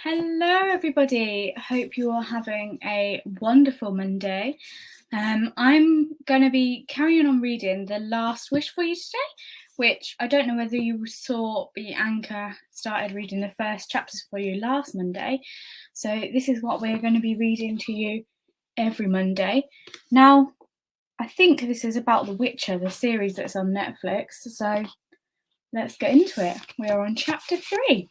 Hello, everybody. Hope you are having a wonderful Monday. I'm going to be carrying on reading The Last Wish for you today, which I don't know whether you saw, the anchor started reading the first chapters for you last Monday. So this is what we're going to be reading to you every Monday. Now, I think this is about The Witcher, the series that's on Netflix. So let's get into it. We are on chapter 3.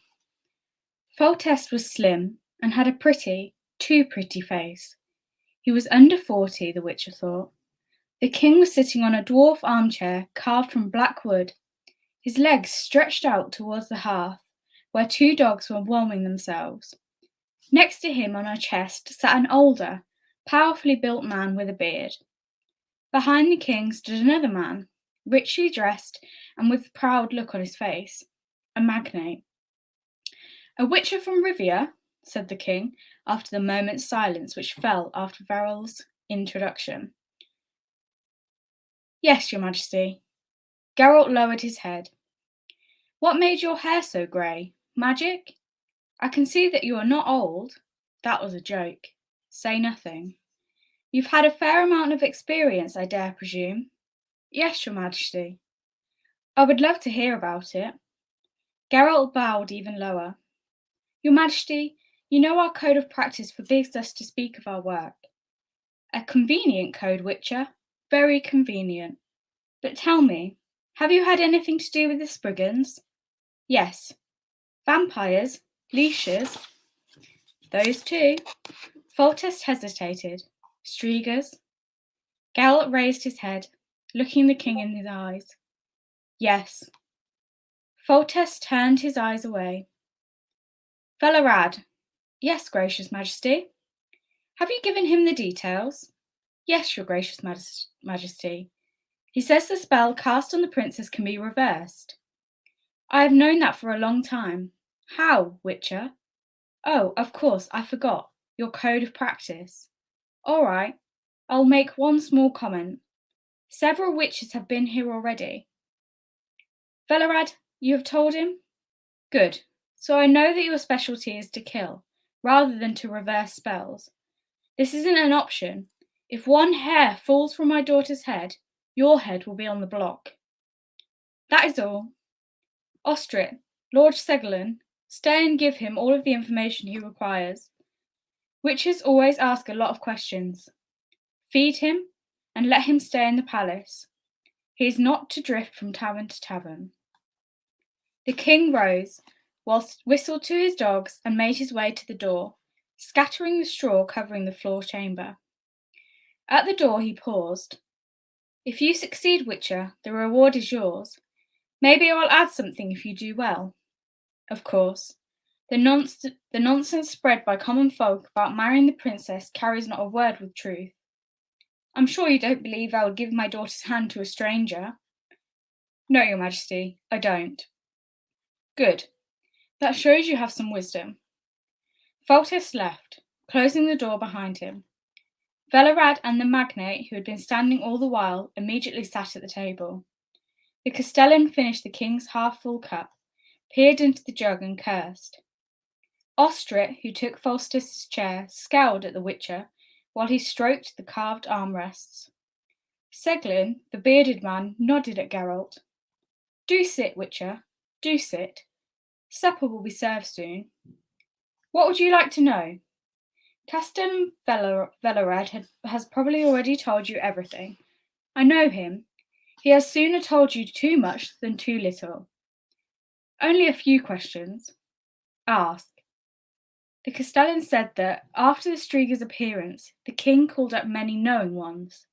Foltest was slim and had a too pretty face. He was under 40, the Witcher thought. The king was sitting on a dwarf armchair carved from black wood, his legs stretched out towards the hearth, where 2 dogs were warming themselves. Next to him on a chest sat an older, powerfully built man with a beard. Behind the king stood another man, richly dressed and with a proud look on his face, a magnate. "A Witcher from Rivia?" said the king, after the moment's silence which fell after Verrill's introduction. "Yes, your majesty." Geralt lowered his head. "What made your hair so grey? Magic? I can see that you are not old." That was a joke. Say nothing. "You've had a fair amount of experience, I dare presume." "Yes, your majesty." "I would love to hear about it." Geralt bowed even lower. "Your majesty, you know our code of practice forbids us to speak of our work." "A convenient code, Witcher. Very convenient. But tell me, have you had anything to do with the Spriggans?" "Yes." "Vampires? Leashes?" "Those too." Foltest hesitated. "Strigas?" Geralt raised his head, looking the king in his eyes. "Yes." Foltest turned his eyes away. "Velerad?" "Yes, gracious majesty." "Have you given him the details?" "Yes, your gracious majesty. He says the spell cast on the princess can be reversed." "I have known that for a long time." "How, Witcher?" "Oh, of course, I forgot. Your code of practice." "All right. I'll make one small comment. Several witches have been here already." "Velerad, you have told him?" "Good. So I know that your specialty is to kill, rather than to reverse spells. This isn't an option. If one hair falls from my daughter's head, your head will be on the block." "That is all. Ostrit, Lord Segelin, stay and give him all of the information he requires. Witches always ask a lot of questions. Feed him, and let him stay in the palace. He is not to drift from tavern to tavern." The king rose, whilst whistled to his dogs and made his way to the door, scattering the straw covering the floor chamber. At the door he paused. "If you succeed, Witcher, the reward is yours. Maybe I will add something if you do well. Of course, the nonsense spread by common folk about marrying the princess carries not a word with truth. I'm sure you don't believe I would give my daughter's hand to a stranger." "No, your majesty, I don't." "Good. That shows you have some wisdom." Foltest left, closing the door behind him. Velerad and the magnate, who had been standing all the while, immediately sat at the table. The castellan finished the king's half-full cup, peered into the jug and cursed. Ostrit, who took Foltest's chair, scowled at the Witcher, while he stroked the carved armrests. Seglin, the bearded man, nodded at Geralt. "Do sit, Witcher, do sit. Supper will be served soon. What would you like to know?" "Castellan Velerad has probably already told you everything. I know him. He has sooner told you too much than too little." "Only a few questions." "Ask." The castellan said that, after the Striga's appearance, the king called up many knowing ones.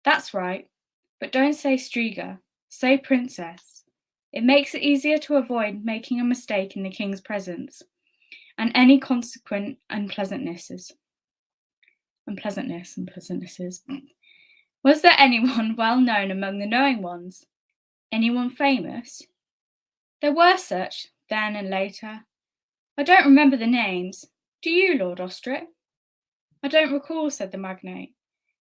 "That's right. But don't say Striga. Say princess. It makes it easier to avoid making a mistake in the king's presence, and any consequent unpleasantnesses. Was there anyone well known among the knowing ones? Anyone famous?" "There were such, then and later. I don't remember the names. Do you, Lord Ostrit?" "I don't recall," said the magnate,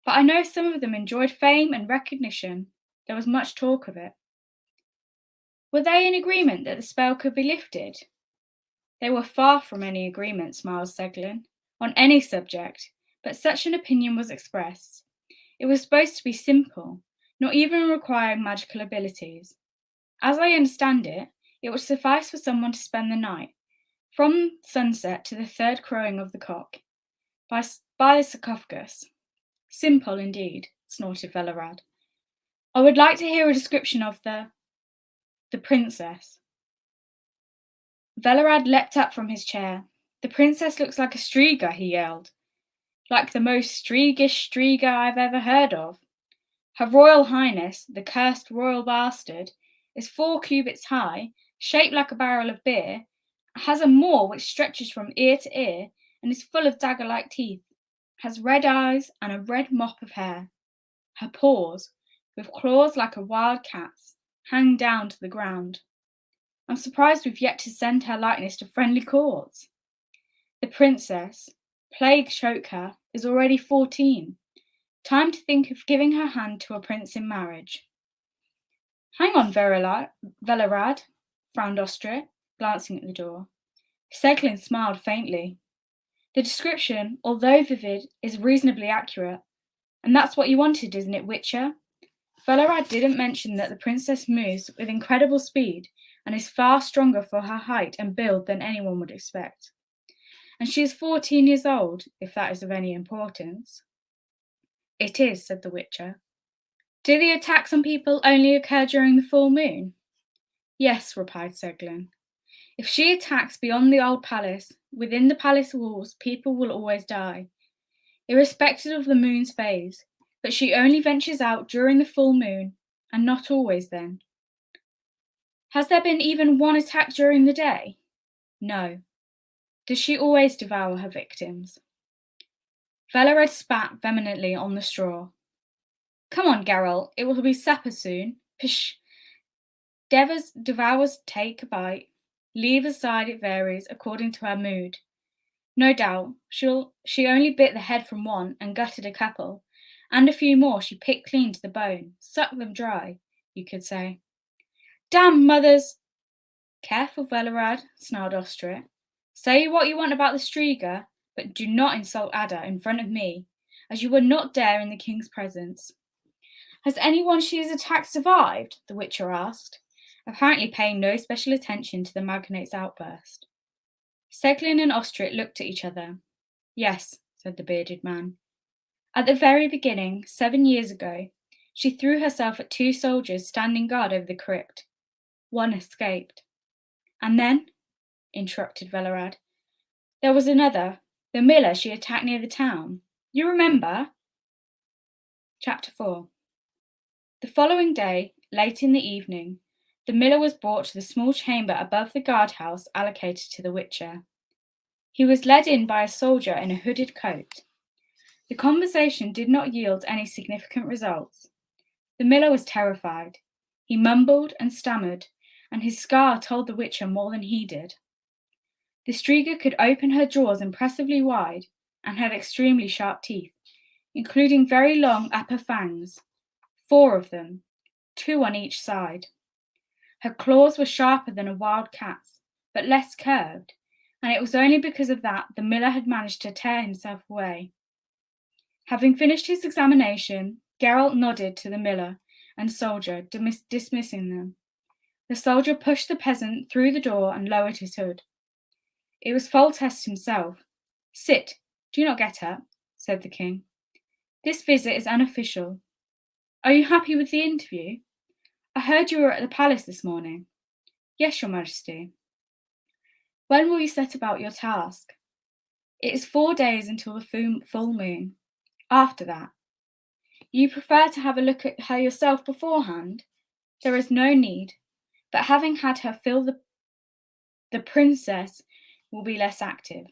"but I know some of them enjoyed fame and recognition. There was much talk of it." "Were they in agreement that the spell could be lifted?" They were far from any agreement, smiled Seglin, on any subject, but such an opinion was expressed. It was supposed to be simple, not even requiring magical abilities. As I understand it, it would suffice for someone to spend the night, from sunset to the third crowing of the cock, by the sarcophagus. Simple indeed, snorted Velerad. I would like to hear a description of the princess. Velerad leapt up from his chair. The princess looks like a Striga, he yelled. Like the most Strigish Striga I've ever heard of. Her Royal Highness, the cursed royal bastard, is 4 cubits high, shaped like a barrel of beer, has a maw which stretches from ear to ear and is full of dagger-like teeth, has red eyes and a red mop of hair. Her paws, with claws like a wild cat's, hang down to the ground. I'm surprised we've yet to send her likeness to friendly courts. The princess, plague choke her, is already 14. Time to think of giving her hand to a prince in marriage. Hang on, Velerad, frowned Ostrit, glancing at the door. Seglin smiled faintly. The description, although vivid, is reasonably accurate. And that's what you wanted, isn't it, Witcher? Velerad didn't mention that the princess moves with incredible speed and is far stronger for her height and build than anyone would expect. And she is 14 years old, if that is of any importance. It is, said the Witcher. Do the attacks on people only occur during the full moon? Yes, replied Seglin. If she attacks beyond the old palace, within the palace walls, people will always die, irrespective of the moon's phase, but she only ventures out during the full moon, and not always then. Has there been even one attack during the day? No. Does she always devour her victims? Velerad spat vehemently on the straw. Come on, Geralt, it will be supper soon. Pish! Devours take a bite. Leave aside it varies according to her mood. No doubt, she only bit the head from one and gutted a couple, and a few more she picked clean to the bone, sucked them dry, you could say. Damn mothers! Careful, Velerad, snarled Ostrit. Say what you want about the Striga, but do not insult Ada in front of me, as you would not dare in the king's presence. Has anyone she has attacked survived? The Witcher asked, apparently paying no special attention to the magnate's outburst. Seglin and Ostrit looked at each other. Yes, said the bearded man. At the very beginning, 7 years ago, she threw herself at 2 soldiers standing guard over the crypt. One escaped. And then, interrupted Velerad, there was another, the miller she attacked near the town. You remember? Chapter 4. The following day, late in the evening, the miller was brought to the small chamber above the guardhouse allocated to the Witcher. He was led in by a soldier in a hooded coat. The conversation did not yield any significant results. The miller was terrified. He mumbled and stammered, and his scar told the Witcher more than he did. The Striga could open her jaws impressively wide and had extremely sharp teeth, including very long upper fangs, 4 of them, 2 on each side. Her claws were sharper than a wild cat's, but less curved, and it was only because of that the miller had managed to tear himself away. Having finished his examination, Geralt nodded to the miller and soldier, dismissing them. The soldier pushed the peasant through the door and lowered his hood. It was Foltest himself. Sit, do not get up, said the king. This visit is unofficial. Are you happy with the interview? I heard you were at the palace this morning. Yes, your majesty. When will you set about your task? It is 4 days until the full moon. After that. You prefer to have a look at her yourself beforehand? There is no need, but having had her fill the princess will be less active.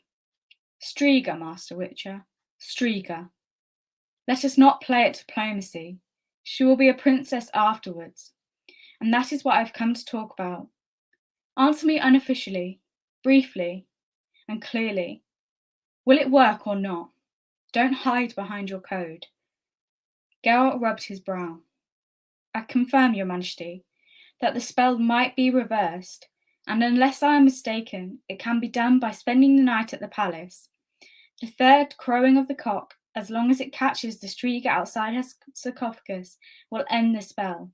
Striga, Master Witcher. Striga. Let us not play at diplomacy. She will be a princess afterwards, and that is what I have come to talk about. Answer me unofficially, briefly, and clearly. Will it work or not? Don't hide behind your code. Geralt rubbed his brow. I confirm, your majesty, that the spell might be reversed, and unless I am mistaken, it can be done by spending the night at the palace. The third crowing of the cock, as long as it catches the Striga outside her sarcophagus, will end the spell.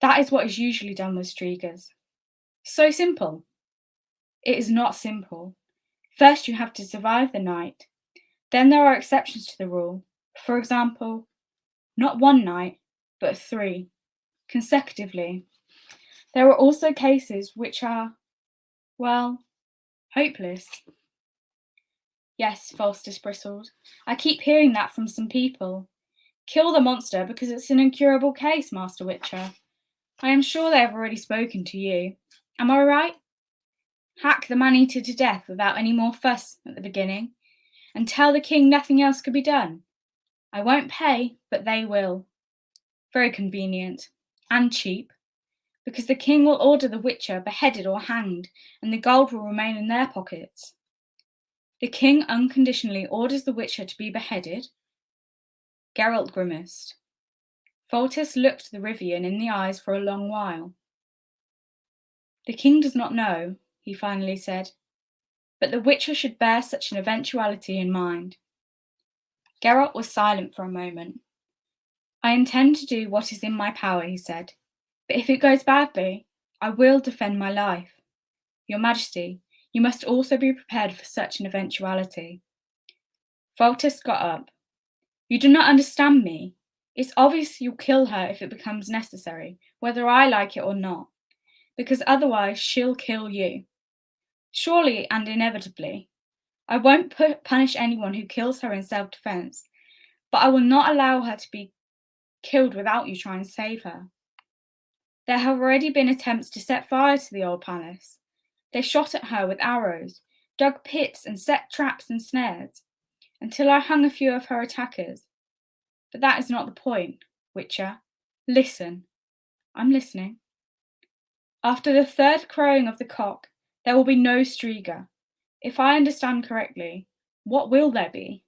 That is what is usually done with Strigas. So simple. It is not simple. First, you have to survive the night. Then there are exceptions to the rule. For example, not one night, but 3, consecutively. There are also cases which are, well, hopeless. Yes, Falstus bristled. I keep hearing that from some people. Kill the monster because it's an incurable case, Master Witcher. I am sure they have already spoken to you. Am I right? Hack the man-eater to death without any more fuss at the beginning, and tell the king nothing else could be done. I won't pay, but they will. Very convenient. And cheap. Because the king will order the Witcher beheaded or hanged, and the gold will remain in their pockets. The king unconditionally orders the Witcher to be beheaded. Geralt grimaced. Foltest looked the Rivian in the eyes for a long while. The king does not know, he finally said, but the Witcher should bear such an eventuality in mind. Geralt was silent for a moment. I intend to do what is in my power, he said, but if it goes badly, I will defend my life. Your Majesty, you must also be prepared for such an eventuality. Foltest got up. You do not understand me. It's obvious you'll kill her if it becomes necessary, whether I like it or not, because otherwise she'll kill you. Surely and inevitably. I won't punish anyone who kills her in self-defense, but I will not allow her to be killed without you trying to save her. There have already been attempts to set fire to the old palace. They shot at her with arrows, dug pits and set traps and snares, until I hung a few of her attackers. But that is not the point, Witcher. Listen. I'm listening. After the third crowing of the cock, there will be no Striga. If I understand correctly, what will there be?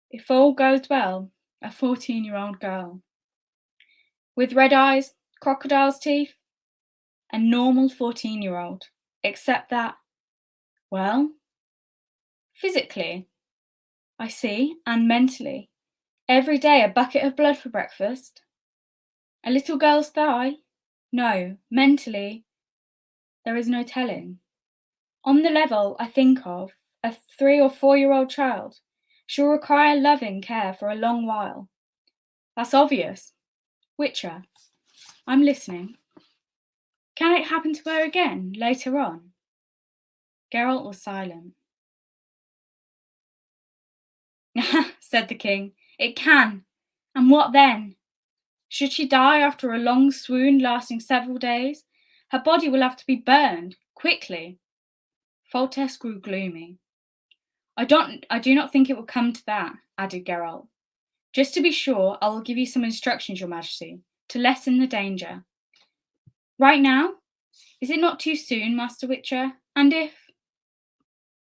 If all goes well, a 14-year-old girl. With red eyes, crocodile's teeth, a normal 14-year-old, except that, well, physically, I see, and mentally, every day a bucket of blood for breakfast. A little girl's thigh? No, mentally, there is no telling. On the level I think of, a 3 or 4-year-old child she'll require loving care for a long while. That's obvious. Witcher, I'm listening. Can it happen to her again later on? Geralt was silent. Said the king. It can. And what then? Should she die after a long swoon lasting several days, her body will have to be burned, quickly. Foltest grew gloomy. I do not think it will come to that, added Geralt. Just to be sure, I will give you some instructions, Your Majesty, to lessen the danger. Right now? Is it not too soon, Master Witcher? And if...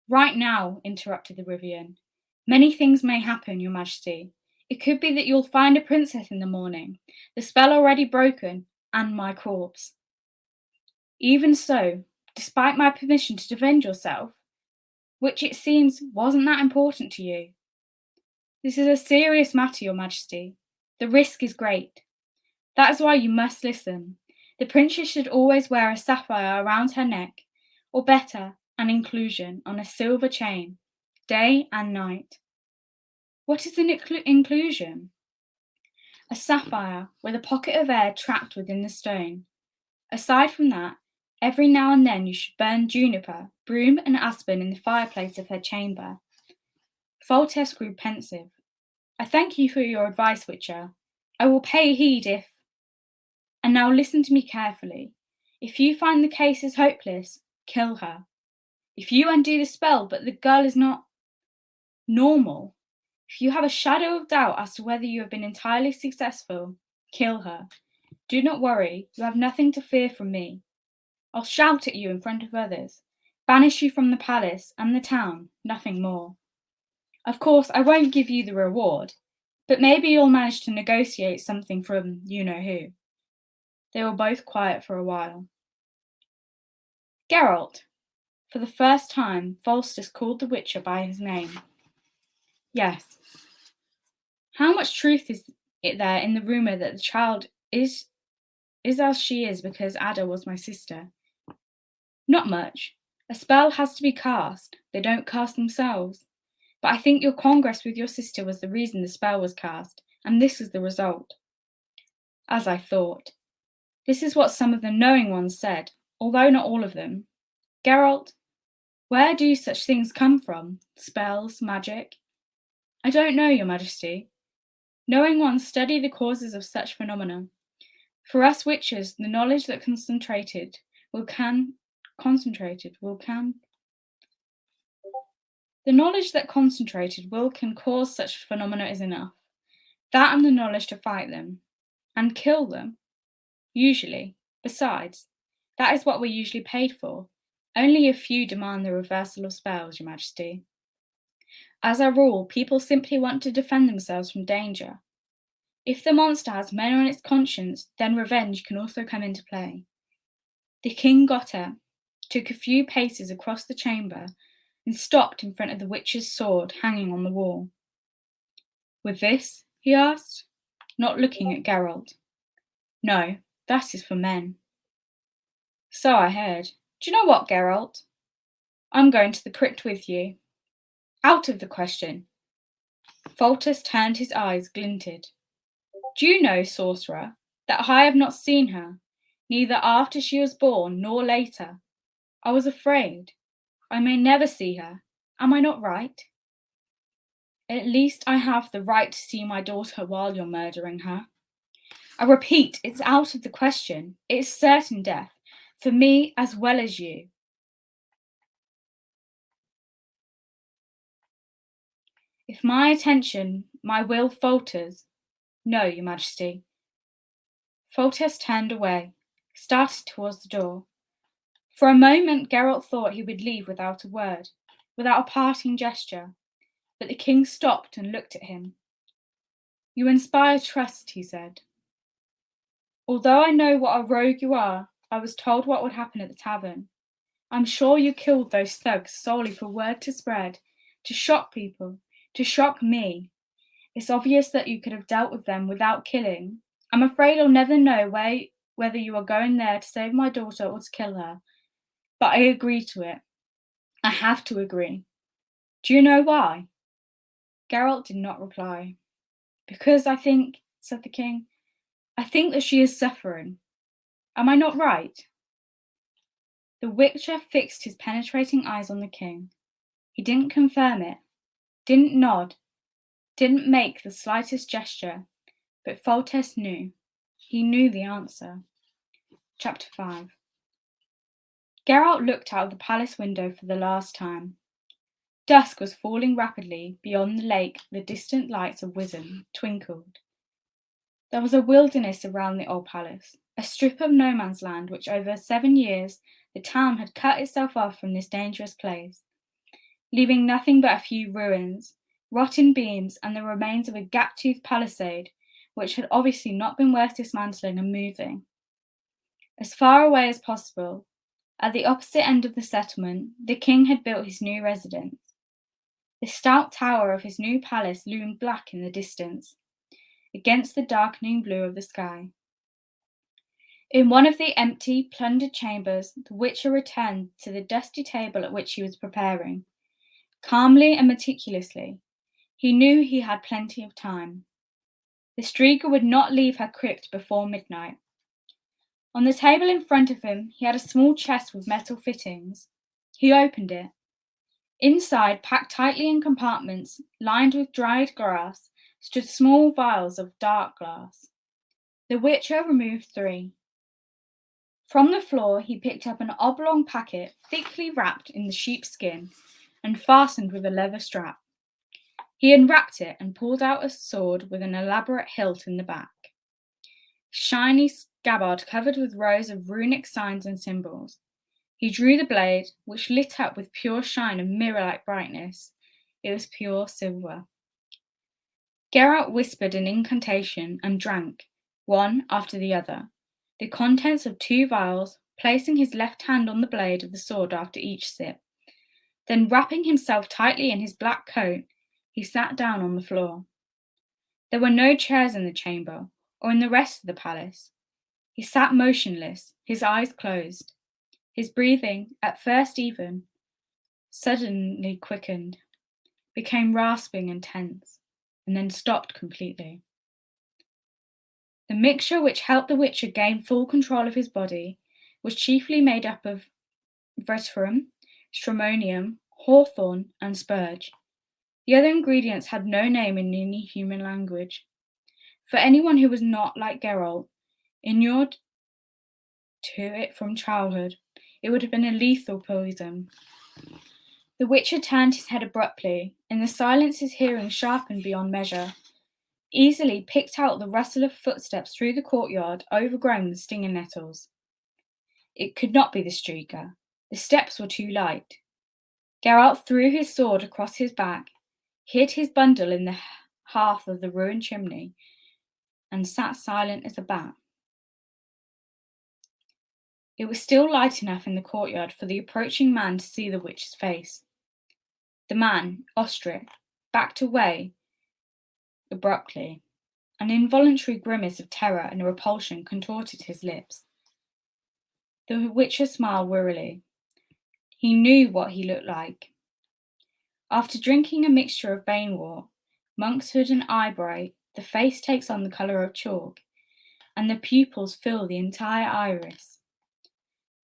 Right now, interrupted the Rivian. Many things may happen, Your Majesty. It could be that you'll find a princess in the morning, the spell already broken, and my corpse. Even so, despite my permission to defend yourself, which it seems wasn't that important to you. This is a serious matter, Your Majesty. The risk is great. That is why you must listen. The princess should always wear a sapphire around her neck, or better, an inclusion on a silver chain, day and night. What is an inclusion? A sapphire with a pocket of air trapped within the stone. Aside from that, every now and then you should burn juniper, broom, and aspen in the fireplace of her chamber. Foltest grew pensive. I thank you for your advice, Witcher. I will pay heed if... And now listen to me carefully. If you find the case is hopeless, kill her. If you undo the spell but the girl is not normal, if you have a shadow of doubt as to whether you have been entirely successful, kill her. Do not worry, you have nothing to fear from me. I'll shout at you in front of others, banish you from the palace and the town, nothing more. Of course, I won't give you the reward, but maybe you'll manage to negotiate something from you-know-who. They were both quiet for a while. Geralt! For the first time, Falstus called the Witcher by his name. Yes. How much truth is it there in the rumour that the child is as she is because Ada was my sister? Not much. A spell has to be cast. They don't cast themselves. But I think your congress with your sister was the reason the spell was cast, and this is the result. As I thought. This is what some of the knowing ones said, although not all of them. Geralt, where do such things come from? Spells, magic? I don't know, your majesty. Knowing ones study the causes of such phenomena. For us witches, the knowledge that the knowledge that concentrated will can cause such phenomena is enough. That and the knowledge to fight them. And kill them. Usually. Besides, that is what we're usually paid for. Only a few demand the reversal of spells, your majesty. As a rule, people simply want to defend themselves from danger. If the monster has men on its conscience, then revenge can also come into play. The king got up, took a few paces across the chamber, and stopped in front of the witch's sword hanging on the wall. With this? He asked, not looking at Geralt. No, that is for men. So I heard. Do you know what, Geralt? I'm going to the crypt with you. Out of the question. Foltest turned his eyes, glinted. Do you know, sorcerer, that I have not seen her, neither after she was born nor later. I was afraid. I may never see her. Am I not right? At least I have the right to see my daughter while you're murdering her. I repeat, it's out of the question. It's certain death, for me as well as you. If my attention, my will falters, no, your majesty. Foltest turned away, started towards the door. For a moment Geralt thought he would leave without a word, without a parting gesture, but the king stopped and looked at him. You inspire trust, he said. Although I know what a rogue you are, I was told what would happen at the tavern. I'm sure you killed those thugs solely for word to spread, to shock people, to shock me. It's obvious that you could have dealt with them without killing. I'm afraid I'll never know whether you are going there to save my daughter or to kill her. But I agree to it. I have to agree. Do you know why? Geralt did not reply. Because I think, said the king, I think that she is suffering. Am I not right? The Witcher fixed his penetrating eyes on the king. He didn't confirm it, didn't nod, didn't make the slightest gesture, but Foltest knew. He knew the answer. Chapter 5. Geralt looked out of the palace window for the last time. Dusk was falling rapidly. Beyond the lake, the distant lights of Wizen twinkled. There was a wilderness around the old palace, a strip of no man's land which over 7 years the town had cut itself off from this dangerous place, leaving nothing but a few ruins, rotten beams, and the remains of a gap-toothed palisade which had obviously not been worth dismantling and moving. As far away as possible, at the opposite end of the settlement, the king had built his new residence. The stout tower of his new palace loomed black in the distance, against the darkening blue of the sky. In one of the empty, plundered chambers, the Witcher returned to the dusty table at which he was preparing. Calmly and meticulously, he knew he had plenty of time. The Striga would not leave her crypt before midnight. On the table in front of him, he had a small chest with metal fittings. He opened it. Inside, packed tightly in compartments, lined with dried grass, stood small vials of dark glass. The Witcher removed 3. From the floor, he picked up an oblong packet thickly wrapped in the sheep's skin and fastened with a leather strap. He unwrapped it and pulled out a sword with an elaborate hilt in the back. Shiny scabbard covered with rows of runic signs and symbols. He drew the blade, which lit up with pure shine and mirror-like brightness. It was pure silver. Geralt whispered an incantation and drank, one after the other, the contents of 2 vials, placing his left hand on the blade of the sword after each sip. Then, wrapping himself tightly in his black coat, he sat down on the floor. There were no chairs in the chamber or in the rest of the palace. He sat motionless, his eyes closed. His breathing, at first even, suddenly quickened, became rasping and tense, and then stopped completely. The mixture which helped the Witcher gain full control of his body was chiefly made up of veterum, stramonium, hawthorn, and spurge. The other ingredients had no name in any human language. For anyone who was not, like Geralt, inured to it from childhood, it would have been a lethal poison. The Witcher turned his head abruptly. In the silence his hearing sharpened beyond measure. Easily picked out the rustle of footsteps through the courtyard overgrown with stinging nettles. It could not be the Striga. The steps were too light. Geralt threw his sword across his back, hid his bundle in the hearth of the ruined chimney, and sat silent as a bat. It was still light enough in the courtyard for the approaching man to see the Witcher's face. The man, Ostrich, backed away abruptly. An involuntary grimace of terror and repulsion contorted his lips. The Witcher smiled wearily. He knew what he looked like. After drinking a mixture of banewort, monkshood and eyebright, the face takes on the colour of chalk, and the pupils fill the entire iris.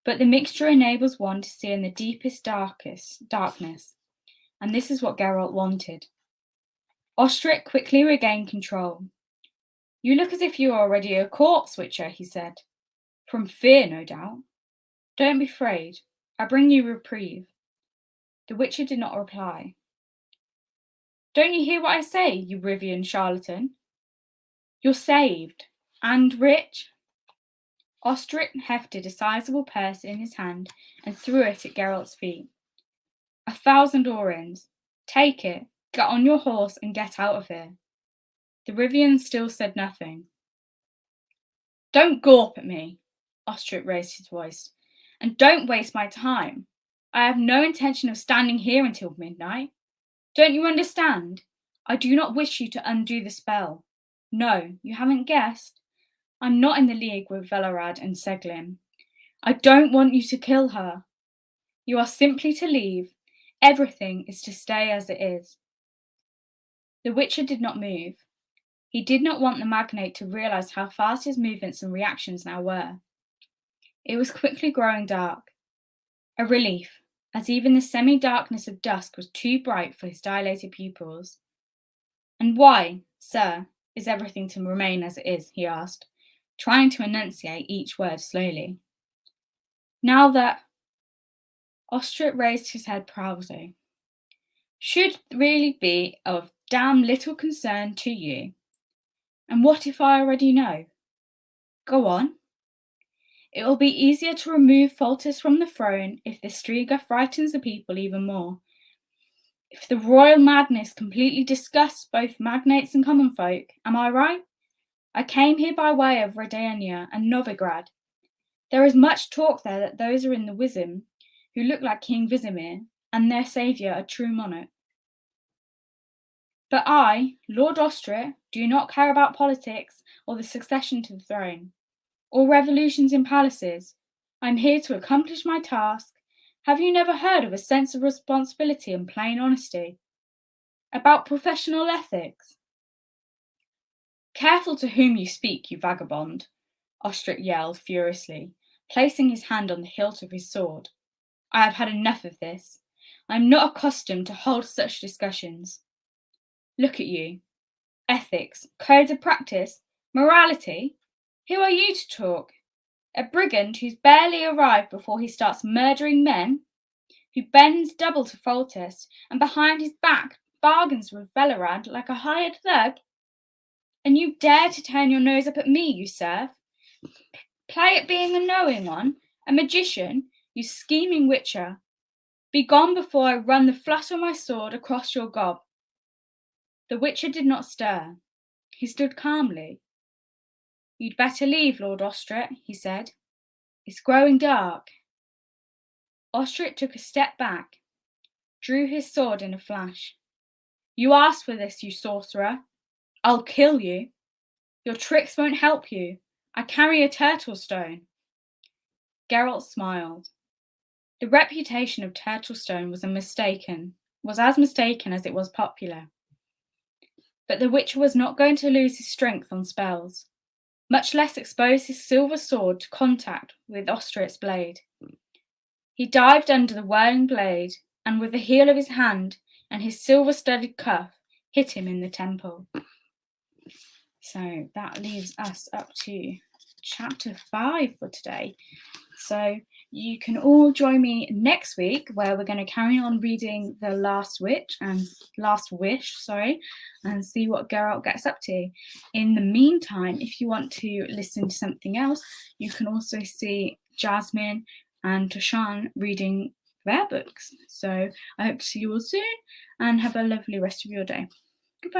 But the mixture enables one to see in the deepest darkness, and this is what Geralt wanted. Ostrich quickly regained control. You look as if you are already a corpse, Witcher, he said. From fear, no doubt. Don't be afraid. I bring you reprieve. The Witcher did not reply. Don't you hear what I say, you Rivian charlatan? You're saved. And rich. Ostrich hefted a sizable purse in his hand and threw it at Geralt's feet. 1,000 orens. Take it, get on your horse and get out of here. The Rivian still said nothing. Don't gawp at me, Ostrich raised his voice, and don't waste my time. I have no intention of standing here until midnight. Don't you understand? I do not wish you to undo the spell. No, you haven't guessed. I'm not in the league with Velarad and Seglin. I don't want you to kill her. You are simply to leave. Everything is to stay as it is. The Witcher did not move. He did not want the magnate to realize how fast his movements and reactions now were. It was quickly growing dark. A relief, as even the semi-darkness of dusk was too bright for his dilated pupils. And why, sir, is everything to remain as it is? He asked, trying to enunciate each word slowly. Now that Ostrich raised his head proudly. Should really be of damn little concern to you. And what if I already know? Go on. It will be easier to remove Foltest from the throne if the Striga frightens the people even more. If the royal madness completely disgusts both magnates and common folk, am I right? I came here by way of Redania and Novigrad. There is much talk there that those are in the Wizim who look like King Vizimir and their saviour a true monarch. But I, Lord Ostrich, do not care about politics or the succession to the throne, or revolutions in palaces. I am here to accomplish my task. Have you never heard of a sense of responsibility and plain honesty? About professional ethics? Careful to whom you speak, you vagabond, Ostrich yelled furiously, placing his hand on the hilt of his sword. I have had enough of this. I am not accustomed to hold such discussions. Look at you. Ethics, codes of practice, morality. Who are you to talk? A brigand who's barely arrived before he starts murdering men, who bends double to Foltest and behind his back bargains with Velarad like a hired thug? And you dare to turn your nose up at me, you serf? Play at being a knowing one, a magician, you scheming witcher. Be gone before I run the flat of my sword across your gob. The Witcher did not stir. He stood calmly. You'd better leave, Lord Ostrich, he said. It's growing dark. Ostrich took a step back, drew his sword in a flash. You asked for this, you sorcerer. I'll kill you. Your tricks won't help you. I carry a turtle stone. Geralt smiled. The reputation of Turtlestone was as mistaken as it was popular. But the Witcher was not going to lose his strength on spells, much less expose his silver sword to contact with Ostrich's blade. He dived under the whirling blade, and with the heel of his hand and his silver-studded cuff, hit him in the temple. So that leaves us up to chapter 5 for today. So you can all join me next week, where we're going to carry on reading The Last Wish, and see what Geralt gets up to. In the meantime, if you want to listen to something else, you can also see Jasmine and Tashan reading their books. So I hope to see you all soon, and have a lovely rest of your day.